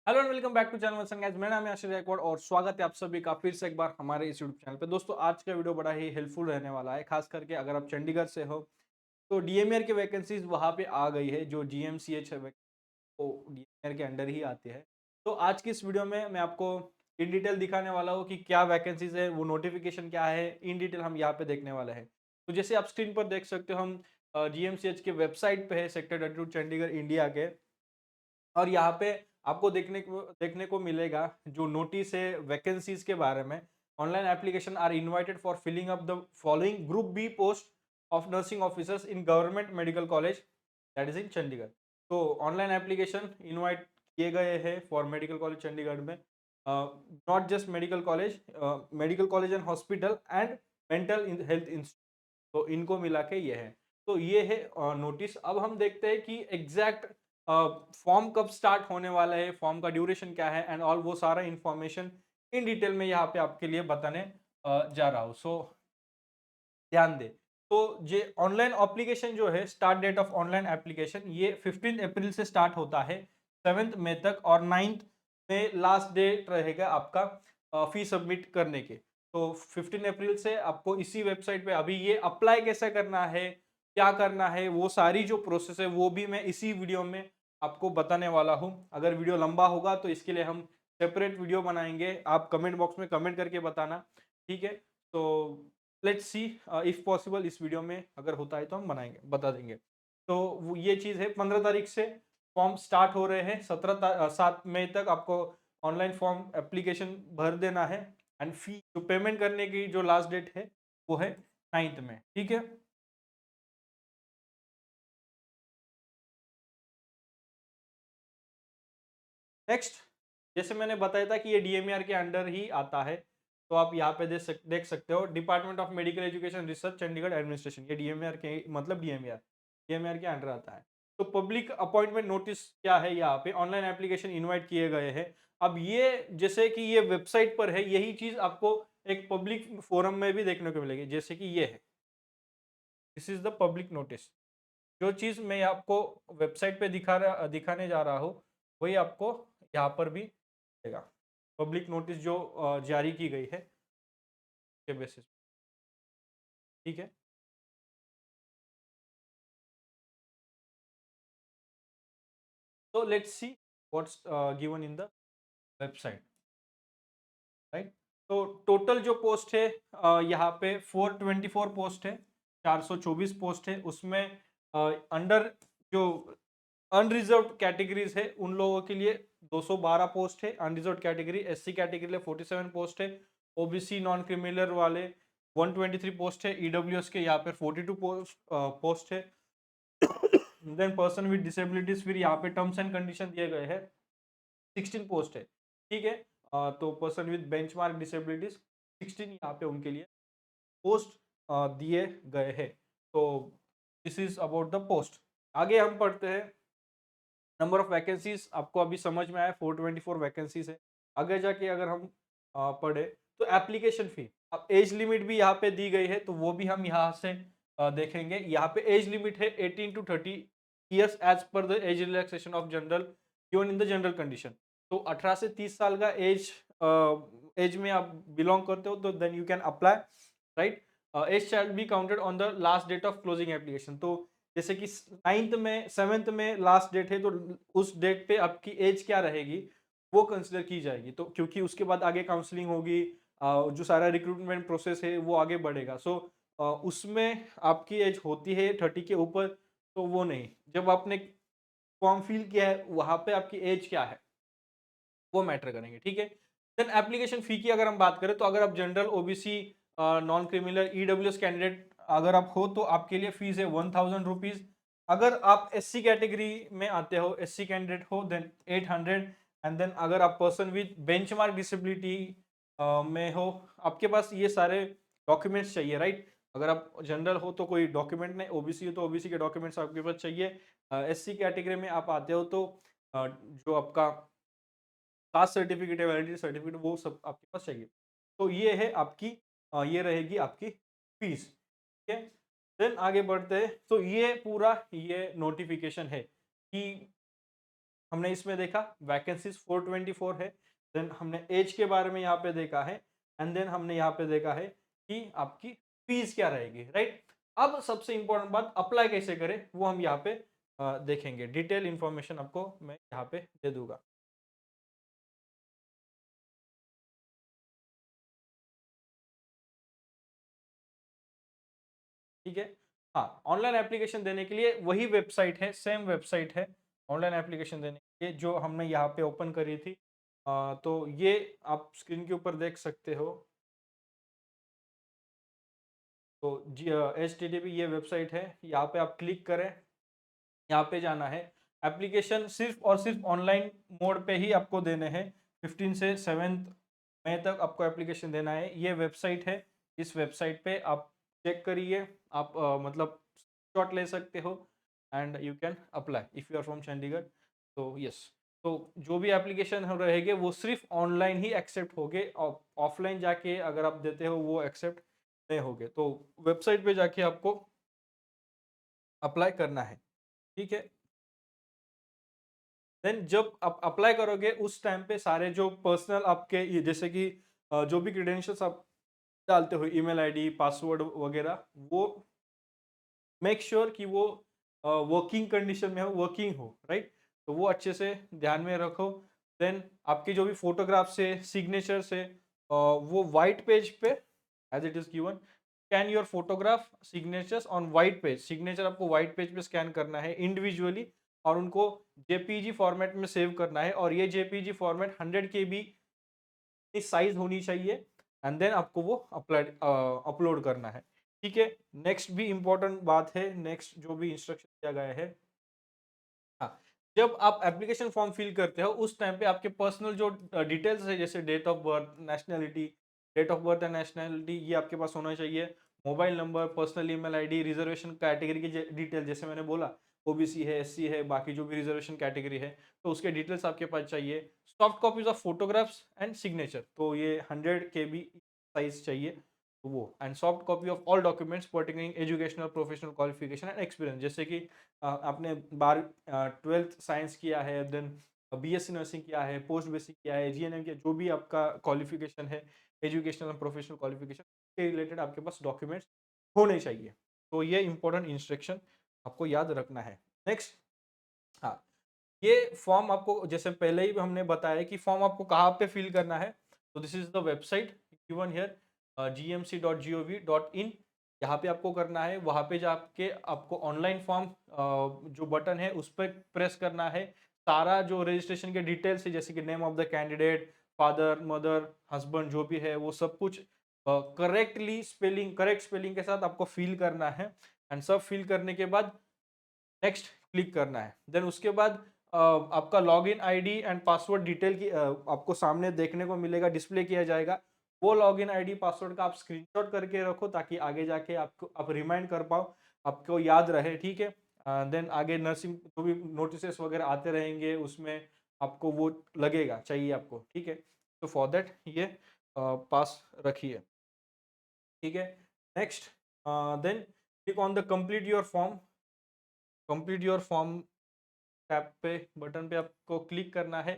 Hello and welcome back to channel वंसन guys. मेरा नाम है आशीष गायकवाड़ और स्वागत है आप सभी का फिर से एक बार हमारे इस यूट्यूब चैनल पे। दोस्तों आज का वीडियो बड़ा ही हेल्पफुल रहने वाला है, खास करके अगर आप चंडीगढ़ से हो तो डीएमईआर की वैकेंसीज वहाँ पे आ गई है। जो जीएमसीएच है वो डीएमईआर के अंडर ही आते हैं। तो आज की इस वीडियो में मैं आपको इन डिटेल दिखाने वाला हूँ कि क्या वैकेंसीज है, वो नोटिफिकेशन क्या है, इन डिटेल हम यहाँ पे देखने वाले हैं। तो जैसे आप स्क्रीन पर देख सकते हो, हम जीएमसीएच के वेबसाइट पे है, सेक्टर 32 चंडीगढ़ इंडिया के। और यहाँ पे आपको देखने को मिलेगा जो नोटिस है वैकेंसीज के बारे में। Online application are invited for filling up the following group B post of nursing officers in government medical college that is in Chandigarh. तो ऑनलाइन एप्लीकेशन इनवाइट किए गए हैं फॉर मेडिकल कॉलेज चंडीगढ़ में। Not just medical college and hospital and mental health institute, तो इनको मिला के ये है। तो ये है नोटिस। अब हम देखते हैं कि एग्जैक्ट फॉर्म कब स्टार्ट होने वाला है, फॉर्म का ड्यूरेशन क्या है एंड ऑल, वो सारा इंफॉर्मेशन इन डिटेल में यहाँ पे आपके लिए बताने जा रहा हूँ। सो ध्यान दे। तो ये ऑनलाइन एप्लीकेशन जो है, start date of online application ये 15 अप्रैल से स्टार्ट होता है 7 मई तक, और 9 में लास्ट डेट रहेगा आपका फी सबमिट करने के। तो 15 अप्रैल से आपको इसी वेबसाइट पे अभी ये अप्लाई कैसे करना है, क्या करना है, वो सारी जो प्रोसेस है वो भी मैं इसी वीडियो में आपको बताने वाला हूँ। अगर वीडियो लंबा होगा तो इसके लिए हम सेपरेट वीडियो बनाएंगे, आप कमेंट बॉक्स में कमेंट करके बताना, ठीक है। तो लेट्स सी, इफ पॉसिबल इस वीडियो में अगर होता है तो हम बनाएंगे, बता देंगे। तो ये चीज़ है, 15 तारीख से फॉर्म स्टार्ट हो रहे हैं, 7 मई तक आपको ऑनलाइन फॉर्म एप्लीकेशन भर देना है। एंड फी जो पेमेंट करने की जो लास्ट डेट है वो है 9th में, ठीक है। नेक्स्ट, जैसे मैंने बताया था कि ये डीएमईआर के अंडर ही आता है, तो आप यहाँ पे देख सकते हो department of medical education research Chandigarh administration, ये डीएमईआर के मतलब डीएमईआर के अंडर आता है। तो पब्लिक अपॉइंटमेंट नोटिस क्या है, यहाँ पे ऑनलाइन एप्लीकेशन इनवाइट किए गए हैं। अब ये जैसे कि ये वेबसाइट पर है, यही चीज आपको एक पब्लिक फोरम में भी देखने को मिलेगी, जैसे कि ये है, this is the public notice. जो चीज मैं आपको वेबसाइट पे दिखाने जा रहा हूँ वही आपको यहाँ पर भी मिलेगा। पब्लिक नोटिस जो जारी की गई है के बेसिस, ठीक है। तो let's see what's given in the website, right. तो टोटल जो पोस्ट है यहाँ पे 424 पोस्ट है, 424 पोस्ट है। उसमें अंडर जो अनरिजर्व्ड कैटेगरीज है उन लोगों के लिए 212 पोस्ट है। अनरिजर्व्ड कैटेगरी एससी कैटेगरी लिए 47 पोस्ट है। ओबीसी नॉन क्रिमिनल वाले 123 पोस्ट है। ईडब्ल्यूएस के यहाँ पे 42 पोस्ट है। देन पर्सन विद डिसेबिलिटीज, फिर यहाँ पे टर्म्स एंड कंडीशन दिए गए हैं, 16 पोस्ट है, ठीक है। तो पर्सन विद बेंचमार्क डिसेबिलिटीज 16 यहाँ पे उनके लिए पोस्ट दिए गए हैं। तो this is about the post. आगे हम पढ़ते हैं। नंबर ऑफ वैकेंसीज आपको अभी समझ में आया, 424 वैकेंसीज है। आगे जाके अगर हम पढ़े तो एप्लीकेशन फी, अब एज लिमिट भी यहाँ पे दी गई है, तो वो भी हम यहाँ से देखेंगे। यहाँ पे एज लिमिट है 18 to 30 years as per the age relaxation of general given in the general condition. तो 18 से 30 साल का एज में आप बिलोंग करते हो तो then you can apply, right. Age shall be counted on the last date of closing application. तो जैसे कि 9th में 7th में लास्ट डेट है, तो उस डेट पे आपकी एज क्या रहेगी वो कंसिडर की जाएगी। तो क्योंकि उसके बाद आगे काउंसलिंग होगी, जो सारा रिक्रूटमेंट प्रोसेस है वो आगे बढ़ेगा। सो उसमें आपकी एज होती है 30 के ऊपर, तो वो नहीं। जब आपने फॉर्म फिल किया है वहां पे आपकी एज क्या है वो मैटर करेंगे, ठीक है। देन एप्लीकेशन फी की अगर हम बात करें, तो अगर आप general, OBC, non criminal, EWS candidate अगर आप हो तो आपके लिए फीस है 1000 रुपीज। अगर आप एससी कैटेगरी में आते हो, एससी कैंडिडेट हो, देन 800। एंड देन अगर आप पर्सन विद बेंचमार्क डिसेबिलिटी में हो, आपके पास ये सारे डॉक्यूमेंट्स चाहिए, राइट। अगर आप जनरल हो तो कोई डॉक्यूमेंट नहीं, ओबीसी हो तो ओबीसी के डॉक्यूमेंट्स आपके पास चाहिए। एससी कैटेगरी में आप आते हो तो जो आपका कास्ट सर्टिफिकेट है, वैलिडिटी सर्टिफिकेट, वो सब आपके पास चाहिए। तो ये है आपकी ये रहेगी आपकी फीस, ठीक है। देन आगे बढ़ते हैं। तो ये पूरा ये नोटिफिकेशन है कि हमने इसमें देखा वैकेंसीज 424 है, देन हमने एज के बारे में यहाँ पे देखा है, एंड देन हमने यहाँ पे देखा है कि आपकी फीस क्या रहेगी, राइट। अब सबसे इंपॉर्टेंट बात अप्लाई कैसे करें वो हम यहाँ पे देखेंगे, डिटेल इंफॉर्मेशन आपको मैं यहाँ पे दे दूंगा। ठीक है, हाँ, ऑनलाइन एप्लीकेशन देने के लिए वही वेबसाइट है, सेम वेबसाइट है ऑनलाइन एप्लीकेशन देने के लिए जो हमने यहाँ पे ओपन करी थी। तो ये आप स्क्रीन के ऊपर देख सकते हो। तो जी, HTTP ये वेबसाइट है, यहाँ पे आप क्लिक करें, यहाँ पे जाना है। एप्लीकेशन सिर्फ और सिर्फ ऑनलाइन मोड पे ही आपको देने हैं, 15 से 7 मई तक आपको एप्लीकेशन देना है। ये वेबसाइट है, इस वेबसाइट पे आप चेक करिए, आप मतलब शॉट ले सकते हो and you can apply if you are from Chandigarh. तो यस, तो जो भी एप्लीकेशन रहेंगे वो सिर्फ ऑनलाइन ही एक्सेप्ट होंगे, और ऑफलाइन जाके अगर आप देते हो वो एक्सेप्ट नहीं होंगे। तो वेबसाइट पे जाके आपको अप्लाई करना है, ठीक है। देन जब आप अप्लाई करोगे उस टाइम पे सारे जो पर्सनल आपके जैसे कि जो भी क्रेडेंशियल्स आप डालते हो, ईमेल आईडी, पासवर्ड वगैरह, वो मेक श्योर कि वो वर्किंग कंडीशन में हो, वर्किंग हो, राइट। तो वो अच्छे से ध्यान में रखो। देन आपके जो भी फोटोग्राफ से सिग्नेचर से वो वाइट पेज पे as it is given, scan your photograph signatures on white page. Signature आपको वाइट पेज पे स्कैन करना है इंडिविजुअली, और उनको जेपीजी फॉर्मेट में सेव करना है, और ये जेपीजी फॉर्मेट 100 KB इस साइज होनी चाहिए, एंड देन आपको वो अपलोड करना है, ठीक है। नेक्स्ट भी इंपॉर्टेंट बात है, नेक्स्ट जो भी इंस्ट्रक्शन दिया गया है, हाँ, जब आप एप्लीकेशन फॉर्म फिल करते हो उस टाइम पे आपके पर्सनल जो डिटेल्स है, जैसे date of birth, nationality, date of birth and nationality, ये आपके पास होना चाहिए। Mobile number, personal email ID, reservation category की डिटेल, जैसे मैंने बोला ओबीसी है, एससी है, बाकी जो भी रिजर्वेशन कैटेगरी है, तो उसके डिटेल्स आपके पास चाहिए। Soft copies of photographs and signature, तो ये 100 KB साइज चाहिए वो, and soft copy of all documents pertaining educational professional qualification and experience, जैसे कि आपने 12th साइंस किया है, देन बीएससी नर्सिंग किया है, पोस्ट बेसिक किया है, जीएनएम किया, जो भी आपका क्वालिफिकेशन है, एजुकेशनल एंड प्रोफेशनल क्वालिफिकेशन के रिलेटेड आपके पास डॉक्यूमेंट्स होने चाहिए। तो ये इंपॉर्टेंट इंस्ट्रक्शन आपको याद रखना है। नेक्स्ट, हाँ, ये फॉर्म आपको जैसे पहले ही हमने बताया कि फॉर्म आपको कहाँ पे फिल करना है। तो this is the website given here, gmc.gov.in, यहाँ पे आपको करना है। वहाँ पे जाके आपको ऑनलाइन फॉर्म जो बटन है उस पर प्रेस करना है। सारा जो रजिस्ट्रेशन के डिटेल्स है, जैसे कि name of the candidate, father, mother, husband, जो भी है वो सब कुछ करेक्ट स्पेलिंग के साथ आपको फिल करना है। एंड सब फिल करने के बाद नेक्स्ट क्लिक करना है। देन उसके बाद आपका login ID and password detail की आपको सामने देखने को मिलेगा, डिस्प्ले किया जाएगा। वो लॉगिन आईडी पासवर्ड का आप स्क्रीनशॉट करके रखो, ताकि आगे जाके आपको आप रिमाइंड कर पाओ, आपको याद रहे, ठीक है। देन आगे नर्सिंग जो भी नोटिस वगैरह आते रहेंगे उसमें आपको वो लगेगा, चाहिए आपको, ठीक है। तो फॉर दैट ये पास रखिए, ठीक है। Next, then click on the complete your form. Complete your form tab पे, बटन पे आपको क्लिक करना है,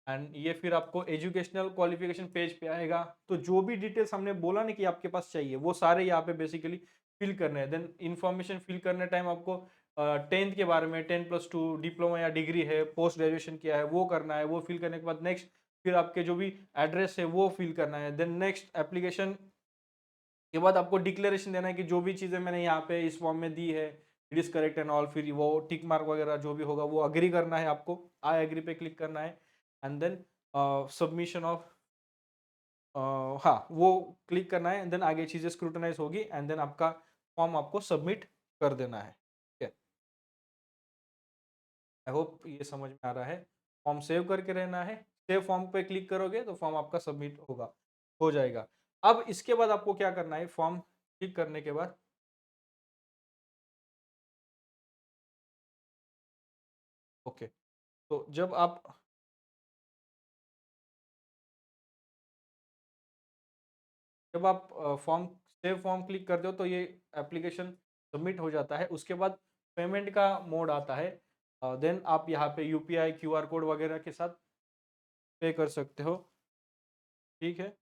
एंड ये फिर आपको एजुकेशनल क्वालिफिकेशन पेज पे आएगा। तो जो भी डिटेल्स हमने बोला ना कि आपके पास चाहिए, वो सारे यहाँ पे बेसिकली फिल करने हैं। देन इन्फॉर्मेशन फिल करने टाइम आपको 10th के बारे में, 10+2 डिप्लोमा या डिग्री है, पोस्ट ग्रेजुएशन किया है, वो करना है। वो फिल करने के बाद नेक्स्ट फिर आपके जो भी एड्रेस है वो फिल करना है। देन नेक्स्ट एप्लीकेशन के बाद आपको डिक्लेरेशन देना है कि जो भी चीज़ें मैंने यहाँ पे इस फॉर्म में दी है it is correct and all, फिर वो टिक मार्क वगैरह जो भी होगा वो अग्री करना है आपको, आई एग्री पे क्लिक करना है। एंड देन सबमिशन ऑफ, हाँ, वो क्लिक करना है, एंड देन आगे चीज़ें स्क्रूटनाइज होगी, एंड देन आपका फॉर्म आपको सबमिट कर देना है, ठीक है। आई होप ये समझ में आ रहा है। फॉर्म सेव करके रहना है, सेव फॉर्म पे क्लिक करोगे तो फॉर्म आपका सबमिट होगा, हो जाएगा। अब इसके बाद आपको क्या करना है, फॉर्म क्लिक करने के बाद, ओके, तो जब आप फॉर्म सेव फॉर्म क्लिक करते हो तो ये एप्लीकेशन सबमिट हो जाता है। उसके बाद पेमेंट का मोड आता है। देन आप यहाँ पे यूपीआई क्यूआर कोड वगैरह के साथ पे कर सकते हो। ठीक है,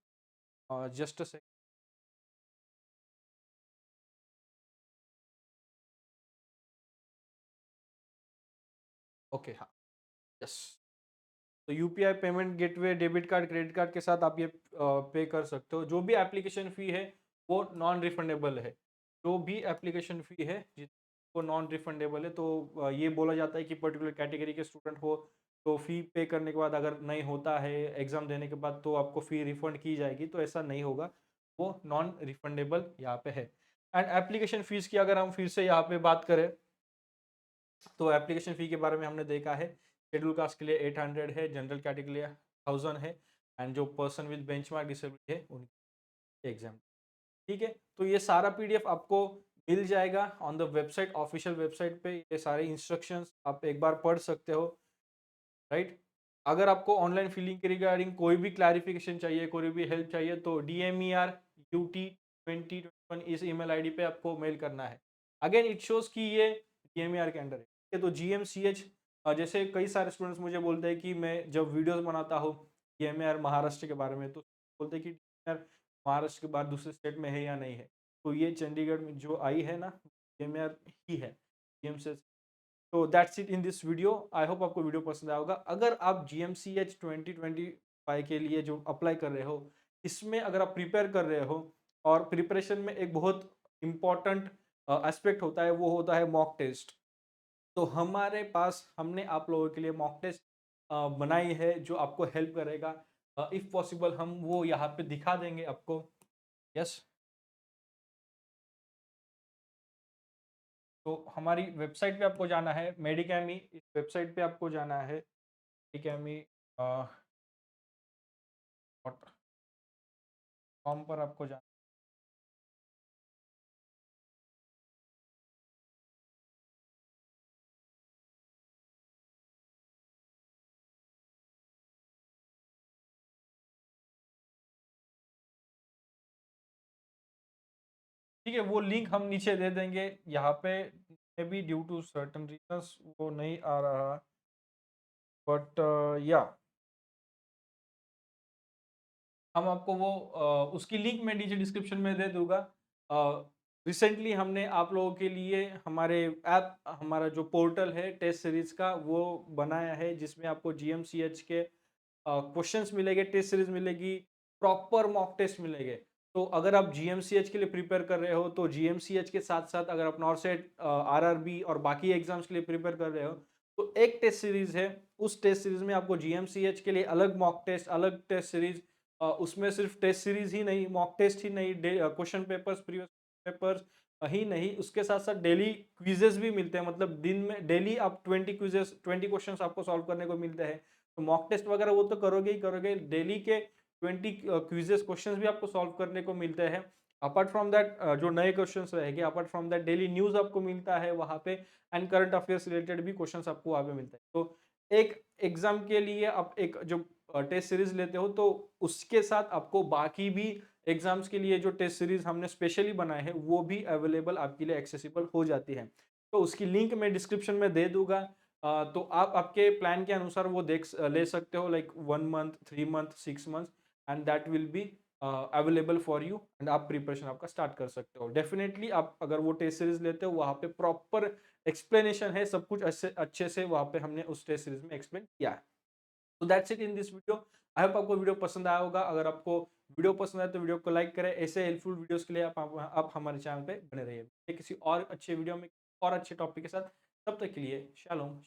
जस्ट से ओके, हाँ, यस। तो UPI payment gateway, debit card, credit card के साथ आप ये पे कर सकते हो। जो भी एप्लीकेशन फ़ी है वो नॉन रिफंडेबल है। जो भी एप्लीकेशन फ़ी है वो नॉन रिफंडेबल है। तो ये बोला जाता है कि पर्टिकुलर कैटेगरी के स्टूडेंट हो तो फ़ी पे करने के बाद अगर नहीं होता है एग्ज़ाम देने के बाद तो आपको फ़ी रिफ़ंड की जाएगी, तो ऐसा नहीं होगा। वो नॉन रिफंडेबल यहाँ पे है। एंड एप्लीकेशन फ़ीस की अगर हम फिर से यहाँ पे बात करें तो एप्लीकेशन फ़ी के बारे में हमने देखा है। शेड्यूल कास्ट के लिए 800 है, जनरल कैटेगरी के लिए 1000 है, एंड जो पर्सन विद बेंचमार्क डिसेबिलिटी है उनके एग्जाम। ठीक है, तो ये सारा पीडीएफ आपको मिल जाएगा on the website, official website पे। ये सारे इंस्ट्रक्शंस आप एक बार पढ़ सकते हो, राइट। अगर आपको ऑनलाइन फिलिंग के रिगार्डिंग कोई भी क्लैरिफिकेशन चाहिए, कोई भी हेल्प चाहिए, तो DMER UT2021 इस ईमेल आईडी पे आपको मेल करना है। अगेन इट शोज कि ये DMER के अंडर है। ठीक है, तो GMCH, जैसे कई सारे स्टूडेंट्स मुझे बोलते हैं कि मैं जब वीडियोस बनाता हूँ DMER महाराष्ट्र के बारे में, तो बोलते हैं कि DMER महाराष्ट्र के बाद दूसरे स्टेट में है या नहीं है। तो ये चंडीगढ़ में जो आई है ना, DMER ही है, GMCH। तो that's it in this video. I hope आपको वीडियो पसंद आया होगा। अगर आप GMCH 2025 के लिए जो अप्लाई कर रहे हो, इसमें अगर आप प्रिपेयर कर रहे हो, और प्रिपरेशन में एक बहुत इंपॉर्टेंट एस्पेक्ट होता है, वो होता है मॉक टेस्ट। तो हमारे पास हमने आप लोगों के लिए मॉक टेस्ट बनाई है जो आपको हेल्प करेगा। इफ पॉसिबल हम वो यहाँ पे दिखा देंगे आपको। यस, तो हमारी वेबसाइट पे आपको जाना है, मेडिकैमी इस वेबसाइट पे आपको जाना है, मेडिकैमी कॉम पर आपको जाना। ठीक है, वो लिंक हम नीचे दे देंगे यहाँ पे। May be due to certain reasons वो नहीं आ रहा, बट या हम आपको वो उसकी लिंक मैं नीचे डिस्क्रिप्शन में दे दूंगा। रिसेंटली हमने आप लोगों के लिए हमारे ऐप, हमारा जो पोर्टल है टेस्ट सीरीज का, वो बनाया है जिसमें आपको GMCH के क्वेश्चंस मिलेंगे, टेस्ट सीरीज मिलेगी, प्रॉपर मॉक टेस्ट मिलेंगे। तो अगर आप GMCH के लिए प्रिपेयर कर रहे हो तो GMCH के साथ साथ अगर आप नॉर्सेट, RRB और बाकी एग्जाम्स के लिए प्रिपेयर कर रहे हो तो एक टेस्ट सीरीज है। उस टेस्ट सीरीज में आपको GMCH के लिए अलग मॉक टेस्ट, अलग टेस्ट सीरीज, उसमें सिर्फ टेस्ट सीरीज ही नहीं, मॉक टेस्ट ही नहीं, क्वेश्चन पेपर्स, प्रीवियस पेपर्स ही नहीं, उसके साथ साथ डेली क्विजेस भी मिलते हैं। मतलब दिन में डेली आप 20 क्विजेस, 20 क्वेश्चंस आपको सॉल्व करने को मिलते हैं। तो मॉक टेस्ट वगैरह वो तो करोगे ही करोगे, डेली के 20 क्विजेस क्वेश्चंस भी आपको सॉल्व करने को मिलते हैं। अपार्ट फ्रॉम दैट जो नए क्वेश्चंस रहेंगे, apart from that daily news आपको मिलता है वहां पे, एंड करंट अफेयर्स रिलेटेड भी क्वेश्चंस आपको वहां पे मिलते हैं। तो एक एग्जाम के लिए आप एक जो टेस्ट सीरीज लेते हो तो उसके साथ आपको बाकी भी एग्जाम्स के लिए जो टेस्ट सीरीज हमने स्पेशली बनाए हैं वो भी अवेलेबल आपके लिए एक्सेसिबल हो जाती है। तो उसकी लिंक मैं डिस्क्रिप्शन में दे दूंगा। तो आप आपके प्लान के अनुसार वो ले सकते हो, like 1 month, 3 month, 6 month, and that will be available for you, and आप प्रिपरेशन आपका स्टार्ट कर सकते हो। डेफिनेटली आप अगर वो टेस्ट सीरीज लेते हो वहाँ पे प्रॉपर एक्सप्लेनेशन है, सब कुछ अच्छे अच्छे से वहाँ पे हमने उस टेस्ट सीरीज में एक्सप्लेन किया है। तो that's it in this video. I hope आपको वीडियो पसंद आया होगा। अगर आपको वीडियो पसंद आए तो वीडियो को लाइक करें। ऐसे हेल्पफुल वीडियोस के लिए आप हमारे चैनल पे बने रहिए। किसी और अच्छे वीडियो में और अच्छे टॉपिक के साथ, तब तक के लिए शालोम।